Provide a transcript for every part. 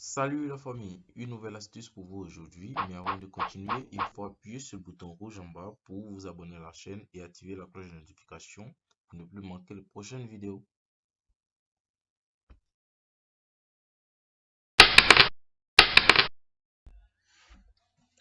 Salut la famille, une nouvelle astuce pour vous aujourd'hui, mais avant de continuer, il faut appuyer sur le bouton rouge en bas pour vous abonner à la chaîne et activer la cloche de notification pour ne plus manquer les prochaines vidéos.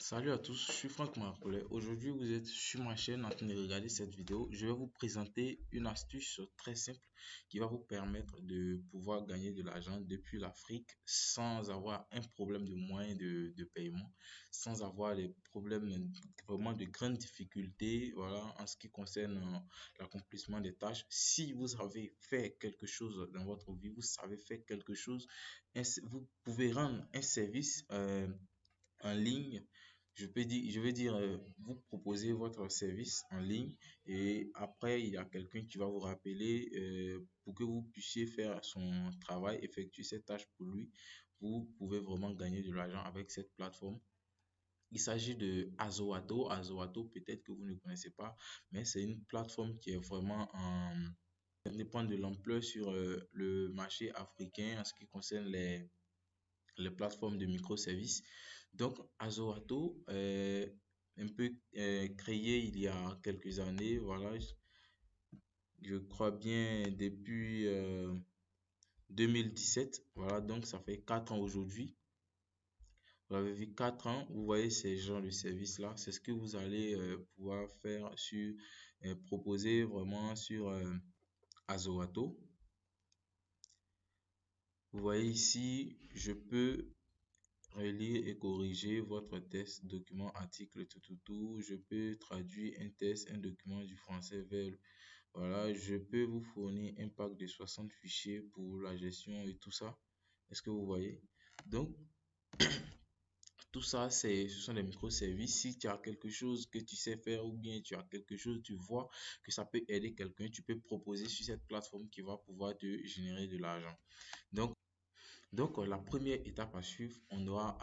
Salut à tous, je suis Franck Marcollet. Aujourd'hui, vous êtes sur ma chaîne en train de regarder cette vidéo. Je vais vous présenter une astuce très simple qui va vous permettre de pouvoir gagner de l'argent depuis l'Afrique sans avoir un problème de moyens de paiement, sans avoir des problèmes vraiment de grandes difficultés, voilà, en ce qui concerne l'accomplissement des tâches. Si vous avez fait quelque chose dans votre vie, vous savez faire quelque chose, vous pouvez rendre un service en ligne. Je vais dire, vous proposez votre service en ligne et après, il y a quelqu'un qui va vous rappeler pour que vous puissiez faire son travail, effectuer cette tâche pour lui. Vous pouvez vraiment gagner de l'argent avec cette plateforme. Il s'agit de Azoato. Azoato, peut-être que vous ne connaissez pas, mais c'est une plateforme qui est vraiment en dépend de l'ampleur sur le marché africain en ce qui concerne les plateformes de microservices. Donc, Azoato est un peu créé il y a quelques années, voilà, je crois bien depuis 2017, voilà, donc ça fait 4 ans aujourd'hui. Vous avez vu 4 ans, vous voyez ces genres de services-là, c'est ce que vous allez pouvoir faire sur, proposer vraiment sur Azoato. Vous voyez ici, je peux relire et corriger votre test, document, article, tout. Je peux traduire un test, un document du français vers, voilà, je peux vous fournir un pack de 60 fichiers pour la gestion et tout ça. Est-ce que vous voyez? Donc, tout ça, ce sont des microservices. Si tu as quelque chose que tu sais faire ou bien tu as quelque chose, tu vois que ça peut aider quelqu'un, tu peux proposer sur cette plateforme qui va pouvoir te générer de l'argent. Donc, la première étape à suivre, on doit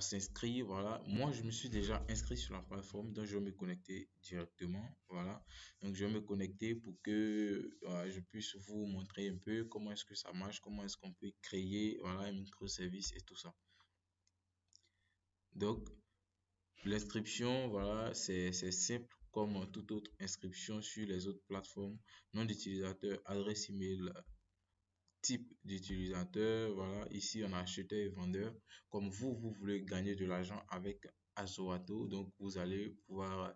s'inscrire. Voilà. Moi, je me suis déjà inscrit sur la plateforme, donc je vais me connecter directement. Voilà. Donc, je vais me connecter pour que je puisse vous montrer un peu comment est-ce que ça marche, comment est-ce qu'on peut créer voilà, un microservice et tout ça. Donc, l'inscription, voilà, c'est simple comme toute autre inscription sur les autres plateformes. Nom d'utilisateur, adresse email, type d'utilisateur. Voilà, ici on a acheteur et vendeur. Comme vous voulez gagner de l'argent avec Azoato, donc vous allez pouvoir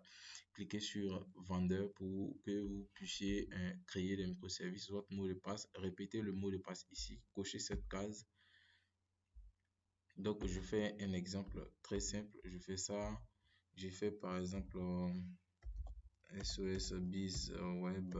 cliquer sur vendeur pour que vous puissiez créer des microservices. Votre mot de passe, répétez le mot de passe ici, cochez cette case. Donc je fais un exemple très simple. Je fais ça. J'ai fait par exemple SOS Biz Web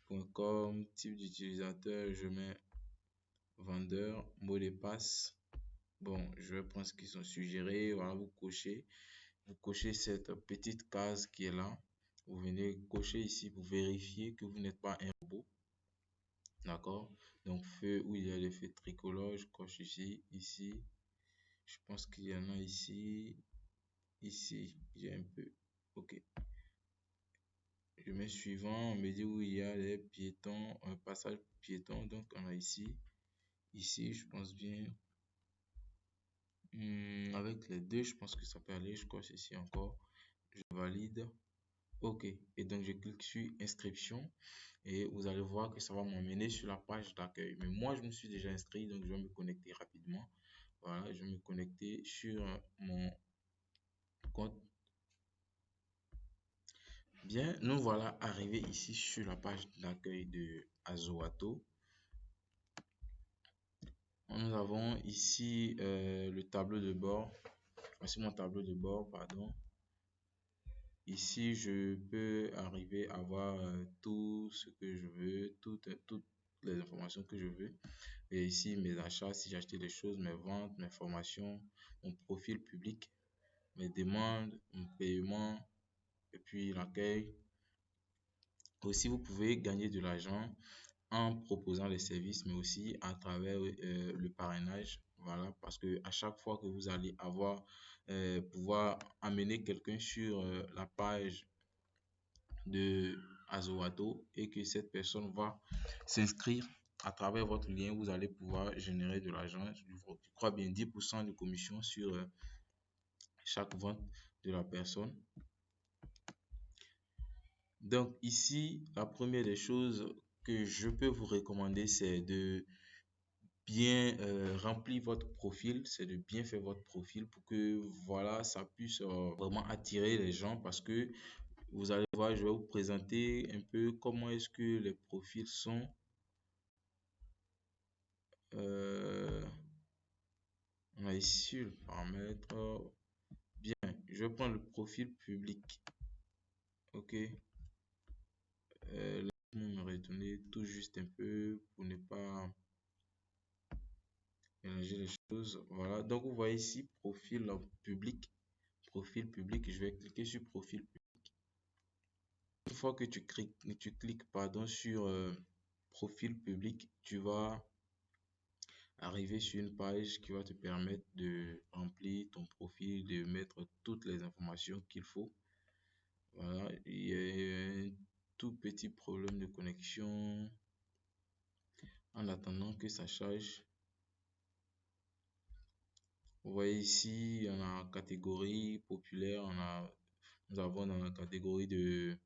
@gmail.com, type d'utilisateur, je mets vendeur, mot de passe. Bon, je vais prendre ce qui sont suggérés. Voilà, vous cochez cette petite case qui est là. Vous venez cocher ici pour vérifier que vous n'êtes pas un robot. D'accord? Donc, feu où il y a l'effet tricolore, je coche ici, ici. Je pense qu'il y en a ici, ici. J'ai un peu. Ok. Je mets suivant, on me dit où il y a les piétons, un passage piéton. Donc, on a ici, ici, je pense bien. Avec les deux, je pense que ça peut aller. Je coche ici encore. Je valide. OK. Et donc, je clique sur inscription et vous allez voir que ça va m'emmener sur la page d'accueil. Mais moi, je me suis déjà inscrit, donc je vais me connecter rapidement. Voilà, je vais me connecter sur mon compte. Bien, nous voilà arrivés ici sur la page d'accueil de Azoato. Nous avons ici le tableau de bord. Voici mon tableau de bord, pardon. Ici, je peux arriver à voir tout ce que je veux, toutes les informations que je veux. Et ici, mes achats, si j'ai acheté des choses, mes ventes, mes formations, mon profil public, mes demandes, mon paiement, et puis l'accueil. Aussi, vous pouvez gagner de l'argent en proposant les services, mais aussi à travers le parrainage. Voilà, parce que à chaque fois que vous allez pouvoir amener quelqu'un sur la page de Azoato et que cette personne va s'inscrire à travers votre lien, vous allez pouvoir générer de l'argent. Je crois bien 10% de commission sur chaque vente de la personne. Donc ici, la première des choses que je peux vous recommander, c'est de bien remplir votre profil, c'est de bien faire votre profil pour que voilà, ça puisse vraiment attirer les gens parce que vous allez voir, je vais vous présenter un peu comment est-ce que les profils sont. Euh, on a ici le paramètre. Bien, je vais prendre le profil public. Ok. Laissez-moi me retourner tout juste un peu pour ne pas mélanger les choses. Voilà. Donc, vous voyez ici profil public. Profil public. Je vais cliquer sur profil public. Une fois que tu cliques pardon, sur profil public, tu vas arriver sur une page qui va te permettre de remplir ton profil, de mettre toutes les informations qu'il faut. Voilà, il y a un tout petit problème de connexion en attendant que ça charge. Vous voyez ici, on a catégorie populaire, nous avons dans la catégorie de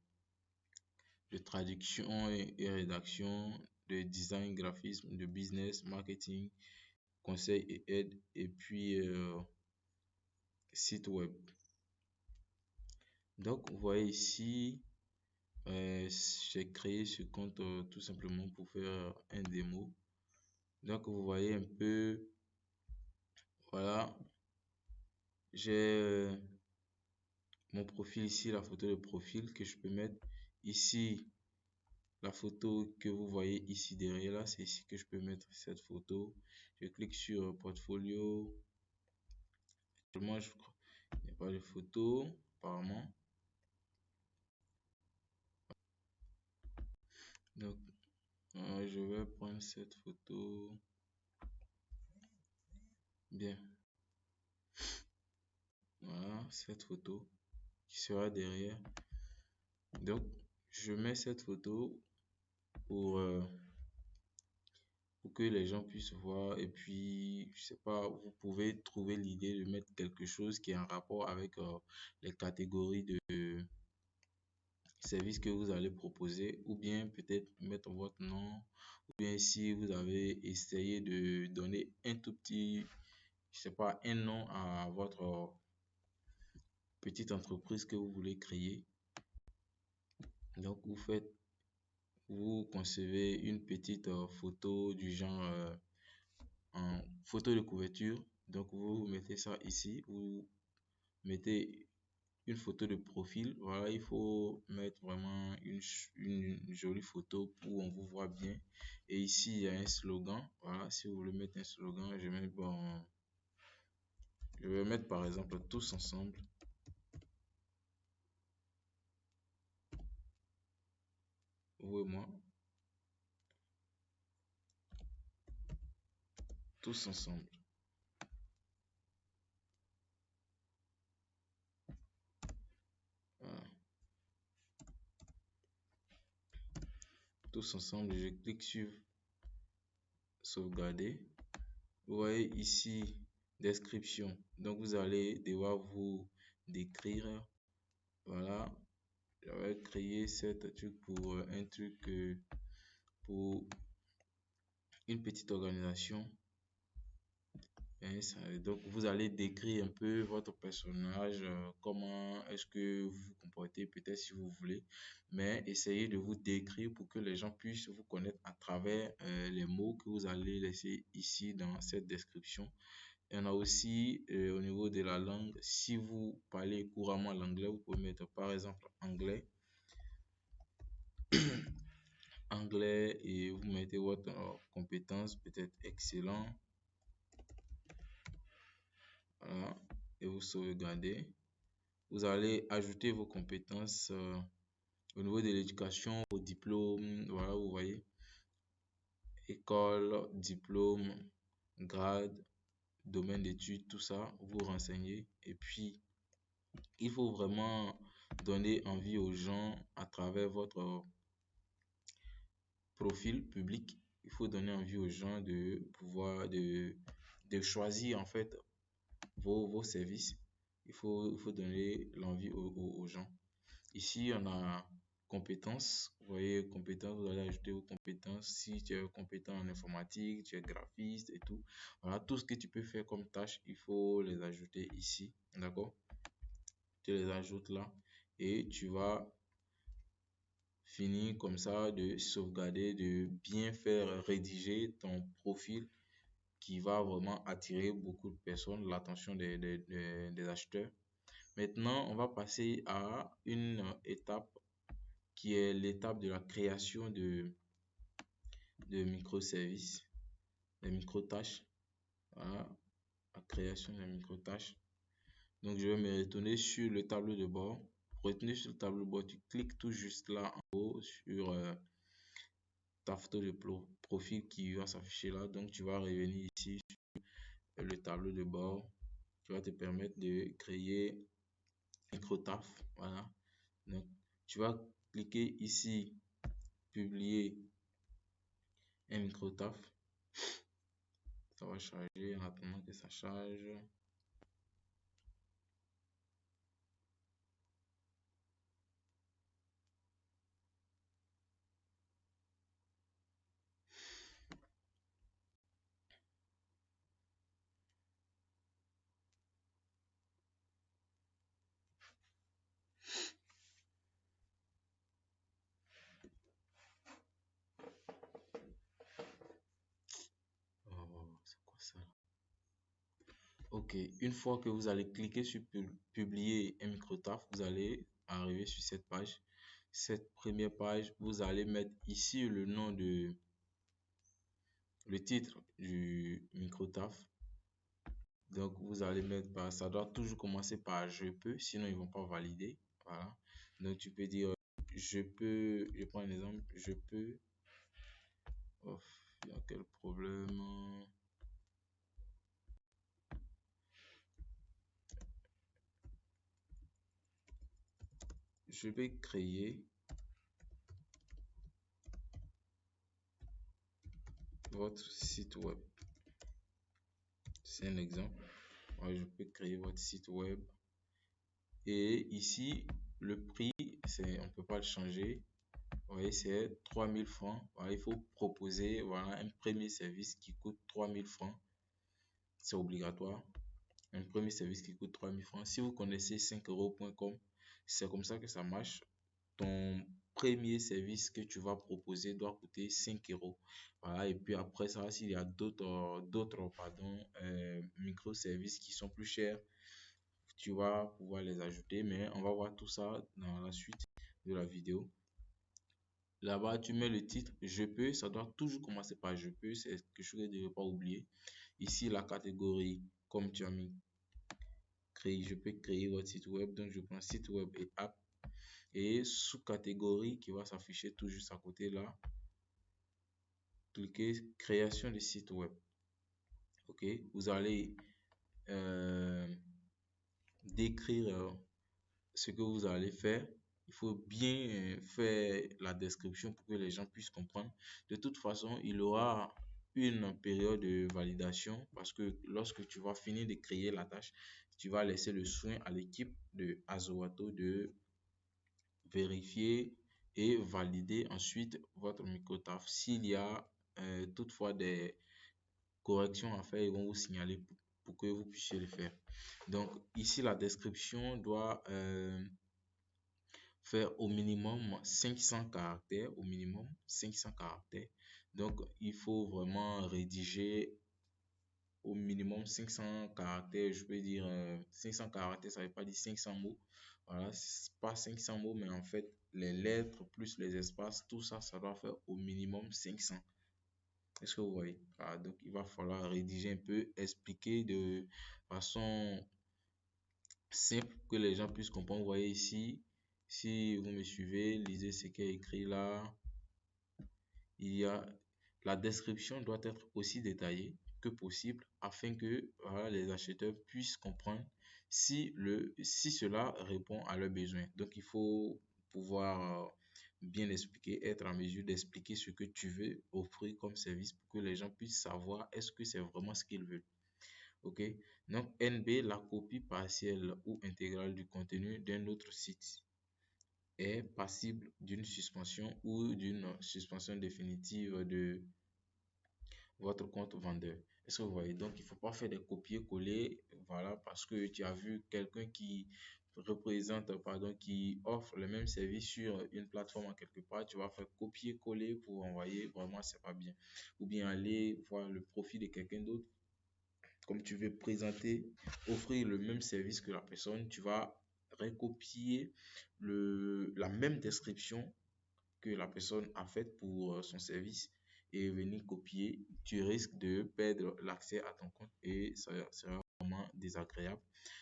traduction et rédaction, de design, graphisme, de business, marketing, conseil et aide, et puis site web. Donc, vous voyez ici, j'ai créé ce compte tout simplement pour faire un démo. Donc, vous voyez un peu, voilà, j'ai mon profil ici, la photo de profil que je peux mettre ici. La photo que vous voyez ici derrière là, c'est ici que je peux mettre cette photo. Je clique sur portfolio. Actuellement, je crois qu'il n'y a pas de photo apparemment. Donc, je vais prendre cette photo. Bien. Voilà, cette photo qui sera derrière. Donc, je mets cette photo pour que les gens puissent voir. Et puis, je sais pas, vous pouvez trouver l'idée de mettre quelque chose qui est en rapport avec les catégories de services que vous allez proposer, ou bien peut-être mettre votre nom, ou bien si vous avez essayé de donner un tout petit, je sais pas, un nom à votre petite entreprise que vous voulez créer. Donc, vous concevez une petite photo du genre en photo de couverture. Donc, vous mettez ça ici, vous mettez une photo de profil. Voilà, il faut mettre vraiment une jolie photo où on vous voit bien. Et ici, il y a un slogan. Voilà, si vous voulez mettre un slogan, je vais mettre par exemple tous ensemble. Vous et moi, tous ensemble. Voilà. Tous ensemble, je clique sur sauvegarder. Vous voyez ici, description. Donc, vous allez devoir vous décrire. Voilà, j'avais créé cette truc pour un truc pour une petite organisation. Donc, vous allez décrire un peu votre personnage, comment est-ce que vous vous comportez, peut-être si vous voulez, mais essayez de vous décrire pour que les gens puissent vous connaître à travers les mots que vous allez laisser ici dans cette description. Il y en a aussi au niveau de la langue. Si vous parlez couramment l'anglais, vous pouvez mettre par exemple anglais. Anglais et vous mettez votre compétence, peut-être excellent. Voilà. Et vous sauvegardez. Vous allez ajouter vos compétences au niveau de l'éducation, au diplôme. Voilà, vous voyez. École, diplôme, grade. domaine d'études, tout ça, vous renseignez. Et puis, il faut vraiment donner envie aux gens à travers votre profil public. Il faut donner envie aux gens de pouvoir, de choisir en fait vos services. Il faut donner l'envie aux gens. Ici, on a compétences. Vous voyez, compétences, vous allez ajouter vos compétences. Si tu es compétent en informatique, tu es graphiste et tout. Voilà, tout ce que tu peux faire comme tâche, il faut les ajouter ici. D'accord? Tu les ajoutes là et tu vas finir comme ça de sauvegarder, de bien faire rédiger ton profil qui va vraiment attirer beaucoup de personnes, l'attention des acheteurs. Maintenant, on va passer à une étape qui est l'étape de la création de microservices, des micro-tâches. Voilà, la création des micro-tâches. Donc, je vais me retourner sur le tableau de bord. Pour retenir sur le tableau de bord, tu cliques tout juste là en haut sur ta photo de profil qui va s'afficher là. Donc, tu vas revenir ici sur le tableau de bord qui va te permettre de créer un micro-taf. Voilà. Donc, tu vas cliquer ici, publier un micro-taf. Ça va charger en attendant que ça charge. Oh, c'est quoi ça? Ok, une fois que vous allez cliquer sur publier un micro-taf, vous allez arriver sur cette page. Cette première page, vous allez mettre ici le nom de le titre du micro-taf. Donc, vous allez mettre, ça doit toujours commencer par je peux, sinon ils vont pas valider. Voilà. Donc, tu peux dire je peux, je prends un exemple, je peux. Oh, il y a quel problème? Je vais créer votre site web. C'est un exemple. Ouais, je peux créer votre site web. Et ici, le prix, on peut pas le changer. Vous voyez, c'est 3000 francs. Voilà, il faut proposer voilà, un premier service qui coûte 3000 francs. C'est obligatoire. Un premier service qui coûte 3000 francs. Si vous connaissez 5euros.com, c'est comme ça que ça marche. Ton premier service que tu vas proposer doit coûter 5 euros. Voilà, et puis après ça, s'il y a d'autres microservices qui sont plus chers, tu vas pouvoir les ajouter, mais on va voir tout ça dans la suite de la vidéo. Là-bas, tu mets le titre je peux, ça doit toujours commencer par je peux, c'est quelque chose que je ne devais pas oublier. Ici, la catégorie, comme tu as mis créer, je peux créer votre site web, donc je prends site web et app. Et sous-catégorie qui va s'afficher tout juste à côté là, cliquez création de site web. Ok, vous allez décrire ce que vous allez faire. Il faut bien faire la description pour que les gens puissent comprendre. De toute façon, il y aura une période de validation parce que lorsque tu vas finir de créer la tâche, tu vas laisser le soin à l'équipe de Azoato de vérifier et valider ensuite votre micro-taf. S'il y a toutefois des corrections à faire, ils vont vous signaler pour que vous puissiez le faire. Donc ici, la description doit faire au minimum 500 caractères, au minimum 500 caractères. Donc il faut vraiment rédiger au minimum 500 caractères, je peux dire 500 caractères, ça veut pas dire 500 mots. Voilà, c'est pas 500 mots, mais en fait, les lettres plus les espaces, tout ça, ça doit faire au minimum 500. Est-ce que vous voyez? Voilà, donc il va falloir rédiger un peu, expliquer de façon simple que les gens puissent comprendre. Vous voyez ici, si vous me suivez, lisez ce qui est écrit là. Il y a la description doit être aussi détaillée. que possible afin que voilà, les acheteurs puissent comprendre si cela répond à leurs besoins. Donc, il faut pouvoir bien expliquer, être en mesure d'expliquer ce que tu veux offrir comme service pour que les gens puissent savoir est-ce que c'est vraiment ce qu'ils veulent. OK? Donc, NB, la copie partielle ou intégrale du contenu d'un autre site est passible d'une suspension ou d'une suspension définitive de votre compte vendeur. Est-ce que vous voyez? Donc, il ne faut pas faire des copier-coller, voilà, parce que tu as vu quelqu'un qui représente, pardon, qui offre le même service sur une plateforme en quelque part, tu vas faire copier-coller pour envoyer, vraiment, c'est pas bien. Ou bien aller voir le profil de quelqu'un d'autre, comme tu veux présenter, offrir le même service que la personne, tu vas recopier la même description que la personne a faite pour son service et venir copier, tu risques de perdre l'accès à ton compte et ça sera vraiment désagréable.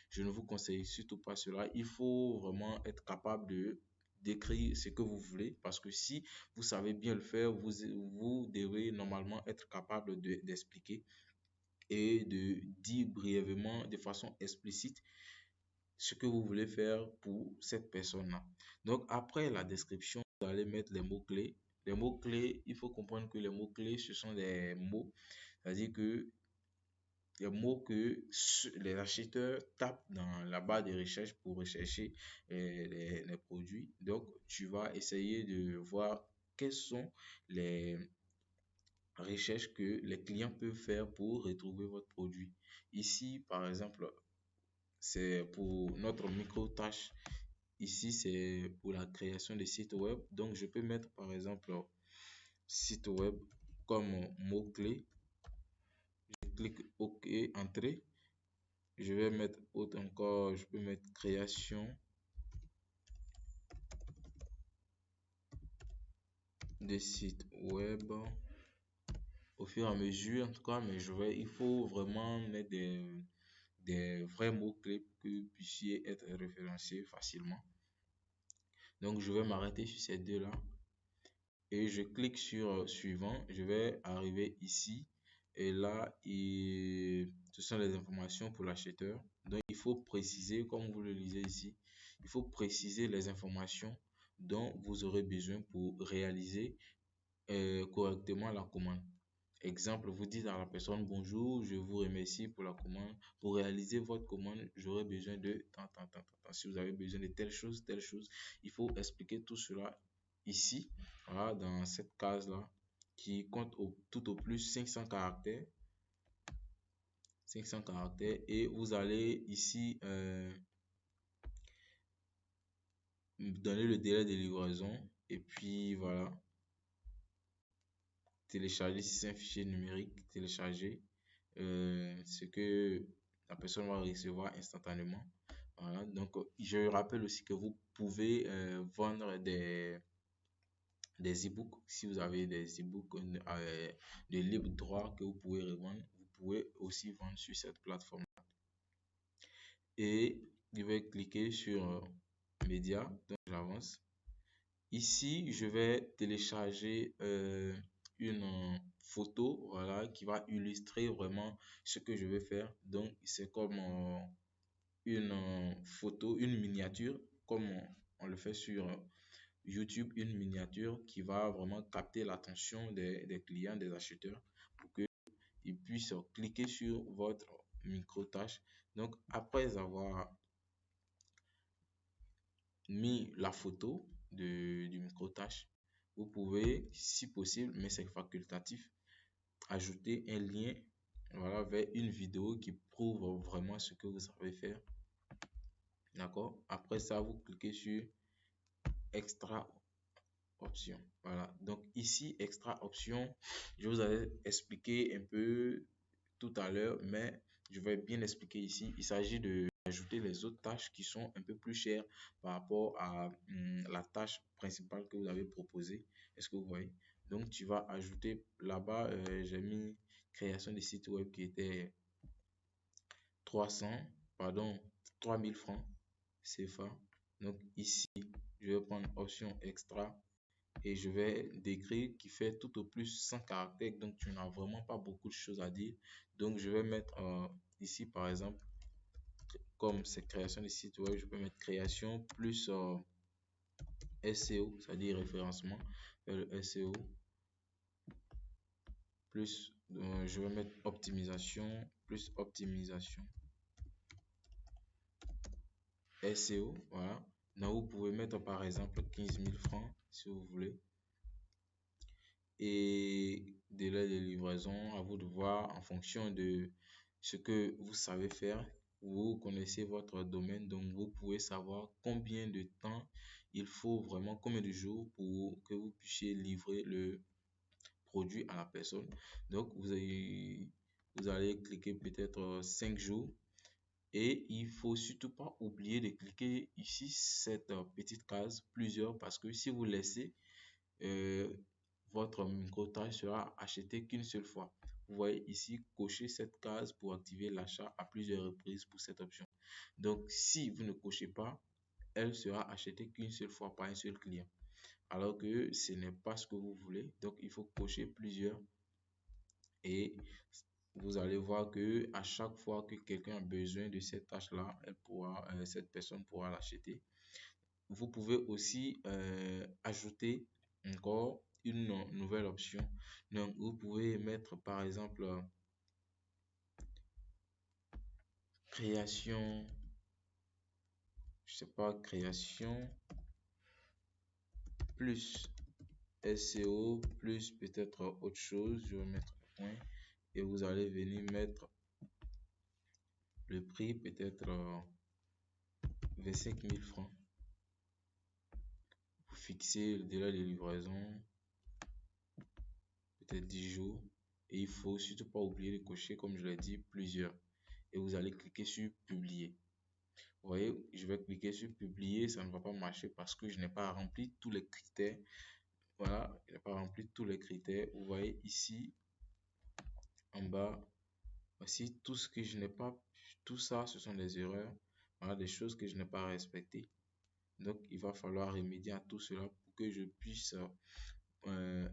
Je ne vous conseille surtout pas cela. Il faut vraiment être capable de d'écrire ce que vous voulez parce que si vous savez bien le faire, vous devez normalement être capable d'expliquer et de dire brièvement de façon explicite ce que vous voulez faire pour cette personne-là. Donc, après la description, vous allez mettre les mots-clés. Les mots-clés, il faut comprendre que les mots-clés, ce sont des mots, c'est-à-dire que les mots que les acheteurs tapent dans la barre de recherche pour rechercher les produits. Donc, tu vas essayer de voir quelles sont les recherches que les clients peuvent faire pour retrouver votre produit. Ici, par exemple, c'est pour notre micro-tâche. Ici, c'est pour la création de sites web. Donc, je peux mettre par exemple site web comme mot-clé. Je clique OK, entrée. Je vais mettre autre encore, je peux mettre création de sites web au fur et à mesure, en tout cas, mais il faut vraiment mettre des vrais mots-clés pour que vous puissiez être référencé facilement. Donc, je vais m'arrêter sur ces deux-là et je clique sur suivant. Je vais arriver ici et là, ce sont les informations pour l'acheteur. Donc, il faut préciser, comme vous le lisez ici, il faut préciser les informations dont vous aurez besoin pour réaliser correctement la commande. Exemple, vous dites à la personne, bonjour, je vous remercie pour la commande. Pour réaliser votre commande, j'aurai besoin de tant. Si vous avez besoin de telle chose, il faut expliquer tout cela ici, voilà, dans cette case-là, qui compte tout au plus 500 caractères. 500 caractères et vous allez ici donner le délai de livraison et puis voilà, télécharger si c'est un fichier numérique, télécharger ce que la personne va recevoir instantanément. Voilà. Donc, je rappelle aussi que vous pouvez vendre des e-books. Si vous avez des e-books de libre droit que vous pouvez revendre, vous pouvez aussi vendre sur cette plateforme. Et je vais cliquer sur Média. Donc, j'avance. Ici, je vais télécharger une photo, voilà, qui va illustrer vraiment ce que je vais faire. Donc, c'est comme une photo, une miniature, comme on le fait sur YouTube, une miniature qui va vraiment capter l'attention des clients, des acheteurs, pour qu'ils puissent cliquer sur votre micro-tâche. Donc, après avoir mis la photo du micro-tâche, vous pouvez, si possible, mais c'est facultatif, ajouter un lien, voilà, vers une vidéo qui prouve vraiment ce que vous savez faire. D'accord? Après ça, vous cliquez sur extra option. Voilà. Donc ici, extra option, je vous avais expliqué un peu tout à l'heure, mais je vais bien expliquer ici. Il s'agit d'ajouter les autres tâches qui sont un peu plus chères par rapport à la tâche principale que vous avez proposée. Est-ce que vous voyez? Donc, tu vas ajouter là-bas, j'ai mis création des sites web qui était 3000 francs CFA. Donc, ici, je vais prendre option extra et je vais décrire qui fait tout au plus 100 caractères. Donc, tu n'as vraiment pas beaucoup de choses à dire. Donc, je vais mettre ici, par exemple, comme c'est création de site web, je peux mettre création plus SEO, c'est-à-dire référencement, le SEO, plus je vais mettre optimisation, plus optimisation SEO, voilà. Donc, vous pouvez mettre par exemple 15 000 francs si vous voulez. Et délai de livraison, à vous de voir en fonction de ce que vous savez faire. Vous connaissez votre domaine, donc vous pouvez savoir combien de temps il faut vraiment, combien de jours pour que vous puissiez livrer le produit à la personne. Donc, vous allez cliquer peut-être 5 jours. Et il faut surtout pas oublier de cliquer ici cette petite case plusieurs, parce que si vous laissez votre micro-tâche sera acheté qu'une seule fois. Vous voyez ici, cocher cette case pour activer l'achat à plusieurs reprises pour cette option. Donc, si vous ne cochez pas, elle sera achetée qu'une seule fois par un seul client. Alors que ce n'est pas ce que vous voulez. Donc, il faut cocher plusieurs. Et vous allez voir que à chaque fois que quelqu'un a besoin de cette tâche-là, cette personne pourra l'acheter. Vous pouvez aussi ajouter encore une nouvelle option. Donc, vous pouvez mettre par exemple création, je sais pas, création plus SEO plus peut-être autre chose. Je vais mettre un point et vous allez venir mettre le prix peut-être 25 000 francs. Vous fixez le délai de livraison, peut-être 10 jours. Et il faut surtout pas oublier de cocher, comme je l'ai dit, plusieurs. Et vous allez cliquer sur publier. Vous voyez, je vais cliquer sur publier, ça ne va pas marcher parce que je n'ai pas rempli tous les critères. Voilà, je n'ai pas rempli tous les critères. Vous voyez ici, en bas, voici tout ce que je n'ai pas, tout ça, ce sont des erreurs. Voilà, des choses que je n'ai pas respectées. Donc, il va falloir remédier à tout cela pour que je puisse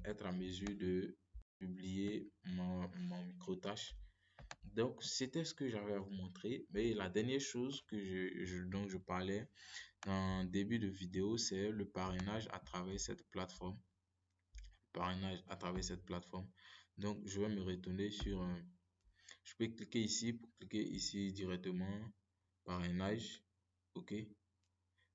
être en mesure de publier mon micro-tâche. Donc, c'était ce que j'avais à vous montrer. Mais la dernière chose dont je parlais en début de vidéo, c'est le parrainage à travers cette plateforme. Parrainage à travers cette plateforme. Donc, je vais me retourner sur... je peux cliquer ici pour cliquer ici directement. Parrainage. OK.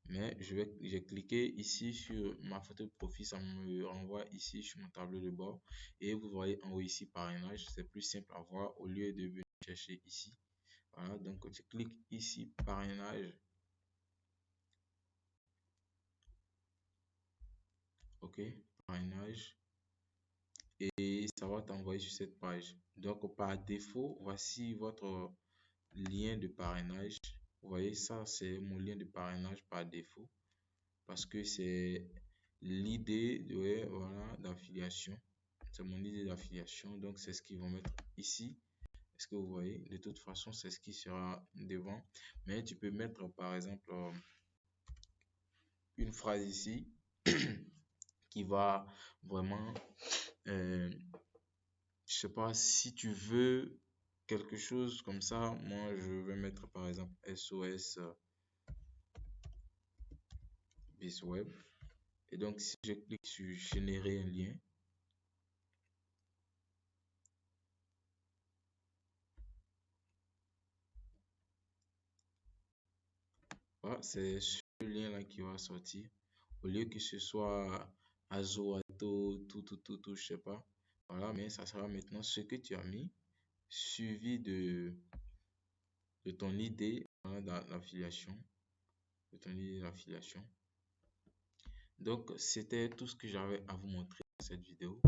Mais j'ai cliqué ici sur ma photo de profil, ça me renvoie ici sur mon tableau de bord. Et vous voyez en haut ici parrainage, c'est plus simple à voir au lieu de venir chercher ici. Voilà, donc je clique ici parrainage. OK, parrainage. Et ça va t'envoyer sur cette page. Donc par défaut, voici votre lien de parrainage. Vous voyez, ça c'est mon lien de parrainage par défaut, parce que c'est l'idée de, voilà, d'affiliation. C'est mon idée d'affiliation, donc c'est ce qu'ils vont mettre ici. Est-ce que vous voyez? De toute façon, c'est ce qui sera devant. Mais tu peux mettre par exemple une phrase ici qui va vraiment, je sais pas, si tu veux quelque chose comme ça, moi je vais mettre par exemple SOS BizWeb. Et donc si je clique sur générer un lien, voilà, c'est ce lien là qui va sortir. Au lieu que ce soit Azoato, tout, je sais pas. Voilà, mais ça sera maintenant ce que tu as mis, suivi de ton idée, voilà, d'affiliation. De ton idée d'affiliation. Donc, c'était tout ce que j'avais à vous montrer dans cette vidéo.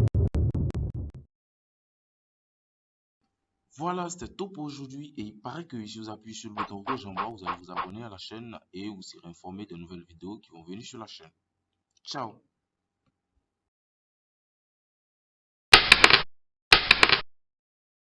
Voilà, c'était tout pour aujourd'hui. Et il paraît que si vous appuyez sur le bouton rouge en bas, vous allez vous abonner à la chaîne et vous serez informé de nouvelles vidéos qui vont venir sur la chaîne. Ciao!